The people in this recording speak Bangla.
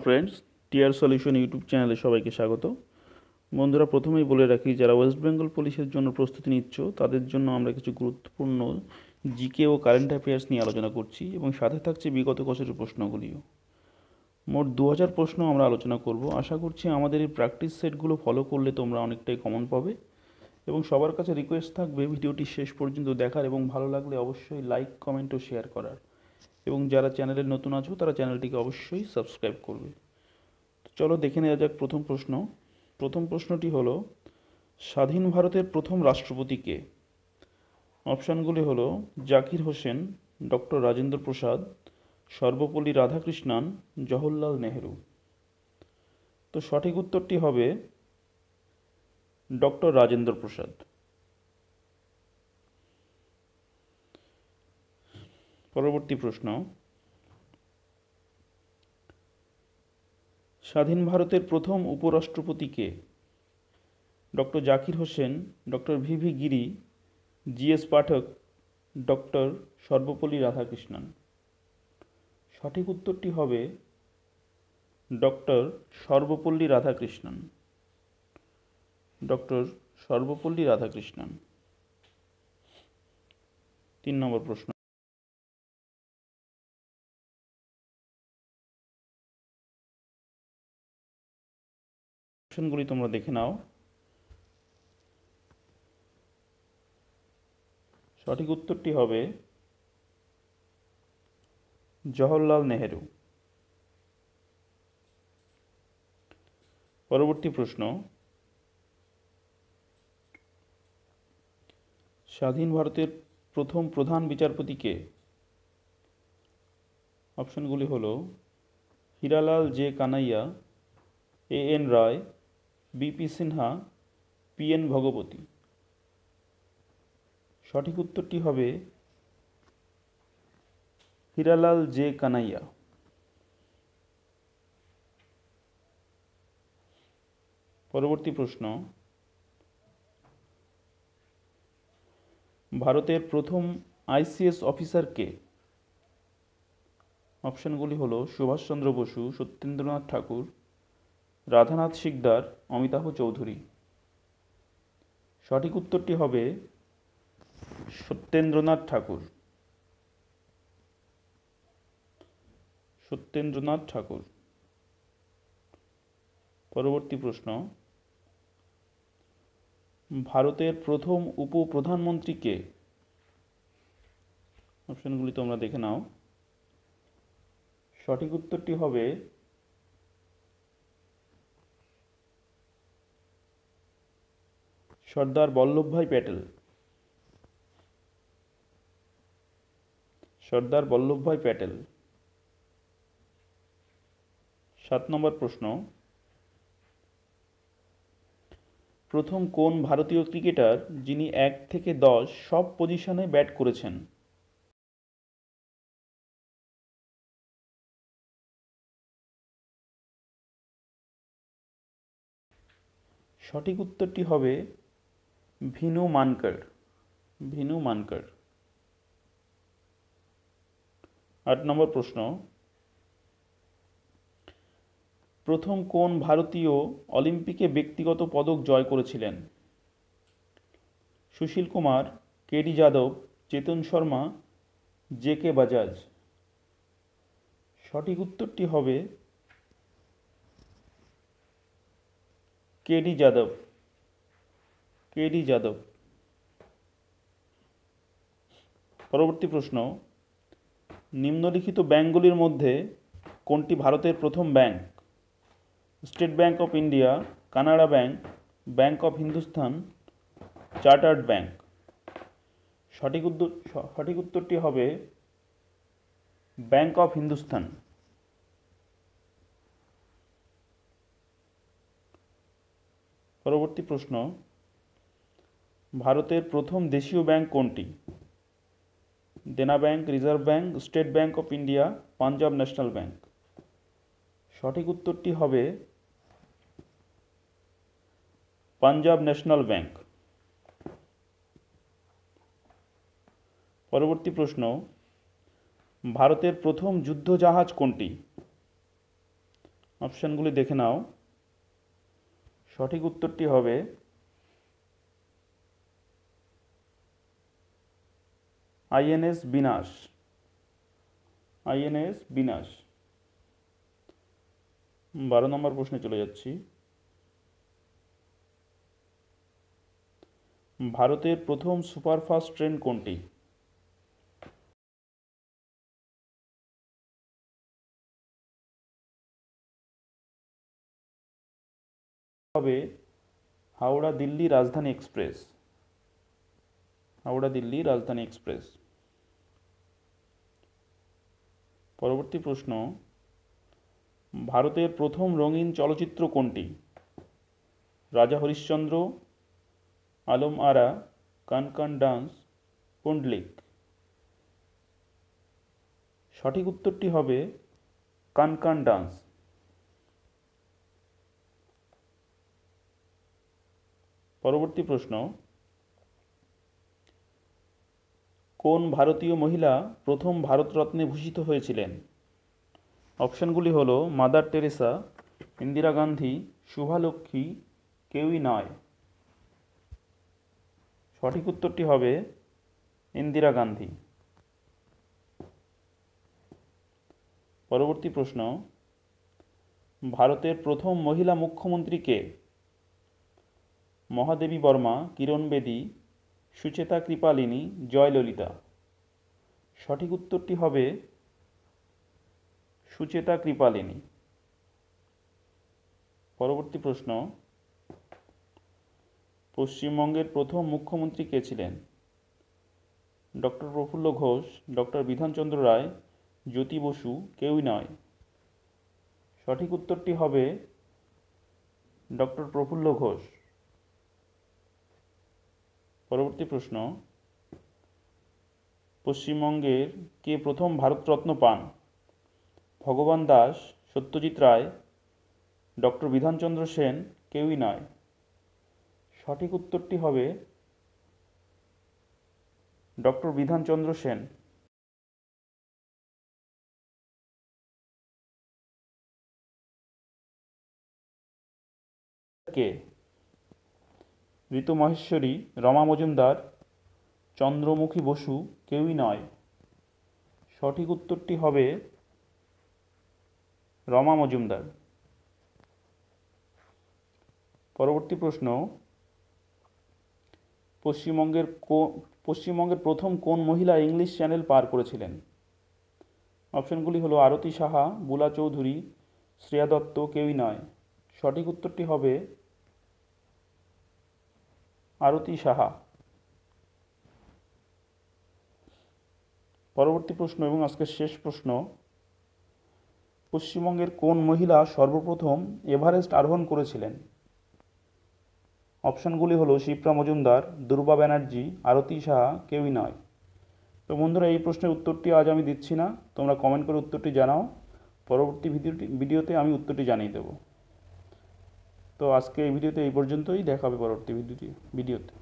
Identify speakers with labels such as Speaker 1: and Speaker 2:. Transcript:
Speaker 1: ফ্রেন্ডস, টিআর সলিউশন ইউটিউব চ্যানেলে সবাইকে স্বাগত। বন্ধুরা, প্রথমেই বলে রাখি, যারা ওয়েস্ট বেঙ্গল পুলিশের জন্য প্রস্তুতি নিচ্ছ তাদের জন্য আমরা কিছু গুরুত্বপূর্ণ জিকে ও কারেন্ট অ্যাফেয়ার্স নিয়ে আলোচনা করছি এবং সাথে থাকছে বিগত বছরের প্রশ্নগুলিও। মোট 2000 প্রশ্ন আমরা আলোচনা করব। আশা করছি আমাদের এই প্র্যাকটিস সেটগুলো ফলো করলে তোমরা অনেকটাই কমন পাবে এবং সবার কাছে রিকোয়েস্ট থাকবে ভিডিওটি শেষ পর্যন্ত দেখার এবং ভালো লাগলে অবশ্যই লাইক, কমেন্ট ও শেয়ার করার, এবং যারা চ্যানেলে নতুন আছো তারা চ্যানেলটিকে অবশ্যই সাবস্ক্রাইব করবে। তো চলো দেখে নেওয়া যাক প্রথম প্রশ্ন। প্রথম প্রশ্নটি হলো, স্বাধীন ভারতের প্রথম রাষ্ট্রপতি কে? অপশানগুলি হলো জাকির হোসেন, ডক্টর রাজেন্দ্র প্রসাদ, সর্বপল্লী রাধাকৃষ্ণান, জওহরলাল নেহেরু। তো সঠিক উত্তরটি হবে ডক্টর রাজেন্দ্র প্রসাদ। পরবর্তী প্রশ্ন, স্বাধীন ভারতের প্রথম উপরাষ্ট্রপতি কে? Doctor Zakir Husain, doctor V V Giri, G S Pathak, doctor Sarvepalli Radhakrishnan. সঠিক উত্তরটি হবে ডক্টর সর্বপল্লী রাধাকৃষ্ণন। ডক্টর সর্বপল্লী রাধাকৃষ্ণন। 3 নম্বর প্রশ্ন, অপশনগুলি তোমরা দেখে নাও। সঠিক উত্তরটি হবে জওহরলাল নেহেরু। পরবর্তী প্রশ্ন, স্বাধীন ভারতের প্রথম প্রধান বিচারপতি কে? অপশনগুলি হলো Hiralal J Kania, A N Ray, B P Sinha, P N Bhagwati. সঠিক উত্তরটি হবে হীরালাল জে কানাইয়া। পরবর্তী প্রশ্ন, ভারতের প্রথম আইসিএস অফিসার কে? অপশনগুলি হলো সুভাষচন্দ্র বসু, সত্যেন্দ্রনাথ ঠাকুর, রাধানাথ সিকদার, অমিতাভ চৌধুরী। সঠিক উত্তরটি হবে সত্যেন্দ্রনাথ ঠাকুর। সত্যেন্দ্রনাথ ঠাকুর। পরবর্তী প্রশ্ন, ভারতের প্রথম উপপ্রধানমন্ত্রী কে? অপশনগুলি তোমরা দেখে নাও। সঠিক উত্তরটি হবে সর্দার বল্লভভাই প্যাটেল। সর্দার বল্লভভাই প্যাটেল। 7 নম্বর প্রশ্ন, প্রথম কোন ভারতীয় ক্রিকেটার যিনি 1 থেকে 10 সব পজিশনে ব্যাট করেছেন? সঠিক উত্তরটি হবে ভিনু মানকার। ভিনু মানকার। 8 নম্বর প্রশ্ন, প্রথম কোন ভারতীয় অলিম্পিকে ব্যক্তিগত পদক জয় করেছিলেন? সুশীল কুমার, কেডি যাদব, চেতন শর্মা, জে কে বাজাজ। সঠিক উত্তরটি হবে কেডি যাদব। কেডি যাদব। পরবর্তী প্রশ্ন, নিম্নলিখিত ব্যাংকগুলির মধ্যে কোনটি ভারতের প্রথম bank? State Bank of India, Canara Bank, Bank of Hindustan, Chartered Bank. সঠিক উত্তরটি হবে ব্যাংক অফ হিন্দুস্তান। পরবর্তী প্রশ্ন, ভারতের প্রথম দেশীয় ব্যাংক কোনটি? দেনা bank, reserve bank, State Bank of India, Punjab national bank. সঠিক উত্তরটি হবে পাঞ্জাব ন্যাশনাল ব্যাংক। পরবর্তী প্রশ্ন, ভারতের প্রথম যুদ্ধজাহাজ কোনটি? অপশানগুলি দেখে নাও। সঠিক উত্তরটি হবে আইএনএস বিনাশ। আইএনএস বিনাশ। 12 নম্বর প্রশ্নে চলে যাচ্ছি। ভারতের প্রথম সুপারফাস্ট ট্রেন কোনটি? হবে হাওড়া দিল্লি রাজধানী এক্সপ্রেস। হাওড়া দিল্লি রাজধানী এক্সপ্রেস। পরবর্তী প্রশ্ন, ভারতের প্রথম রঙিন চলচ্চিত্র কোনটি? রাজা হরিশ্চন্দ্র, আলম আরা, কান কান ডান্স, পুন্ডলিক। সঠিক উত্তরটি হবে কান কান ডান্স। পরবর্তী প্রশ্ন, কোন ভারতীয় মহিলা প্রথম ভারতরত্নে ভূষিত হয়েছিলেন? অপশানগুলি হলো মাদার টেরেসা, ইন্দিরা গান্ধী, শুভালক্ষ্মী, কেউই নয়। সঠিক উত্তরটি হবে ইন্দিরা গান্ধী। পরবর্তী প্রশ্ন, ভারতের প্রথম মহিলা মুখ্যমন্ত্রী কে? মহাদেবী বর্মা, কিরণ বেদী, সুচেতা কৃপালিনী, জয়ললিতা। সঠিক উত্তরটি হবে সুচেতা কৃপালিনী। পরবর্তী প্রশ্ন, পশ্চিমবঙ্গের প্রথম মুখ্যমন্ত্রী কে ছিলেন? ডক্টর প্রফুল্ল ঘোষ, ডক্টর বিধানচন্দ্র রায়, জ্যোতি বসু, কেউই নয়। সঠিক উত্তরটি হবে ডক্টর প্রফুল্ল ঘোষ। পরবর্তী প্রশ্ন, পশ্চিমবঙ্গের কে প্রথম ভারতরত্ন পান? ভগবান দাস, সত্যজিৎ রায়, ডক্টর বিধানচন্দ্র সেন, কেউই নয়। সঠিক উত্তরটি হবে ডক্টর বিধানচন্দ্র সেন। কে? ঋতু মহেশ্বরী, রমা মজুমদার, চন্দ্রমুখী বসু, কেউই নয়। সঠিক উত্তরটি হবে রমা মজুমদার। পরবর্তী প্রশ্ন, পশ্চিমবঙ্গের প্রথম কোন মহিলা ইংলিশ চ্যানেল পার করেছিলেন? অপশনগুলি হলো আরতি সাহা, বুলা চৌধুরী, শ্রেয়া দত্ত, কেউই নয়। সঠিক উত্তরটি হবে আরতি সাহা। পরবর্তী প্রশ্ন এবং আজকের শেষ প্রশ্ন, পশ্চিমবঙ্গের কোন মহিলা সর্বপ্রথম এভারেস্ট আরোহণ করেছিলেন? অপশানগুলি হলো শিপ্রা মজুমদার, দুর্বা ব্যানার্জি, আরতি সাহা, কেউই নয়। তো বন্ধুরা, এই প্রশ্নের উত্তরটি আজ আমি দিচ্ছি না, তোমরা কমেন্ট করে উত্তরটি জানাও। পরবর্তী ভিডিওতে আমি উত্তরটি জানিয়ে দেব। তো আজকে এই ভিডিওতে এই পর্যন্তই, দেখা হবে পরবর্তী ভিডিওতে।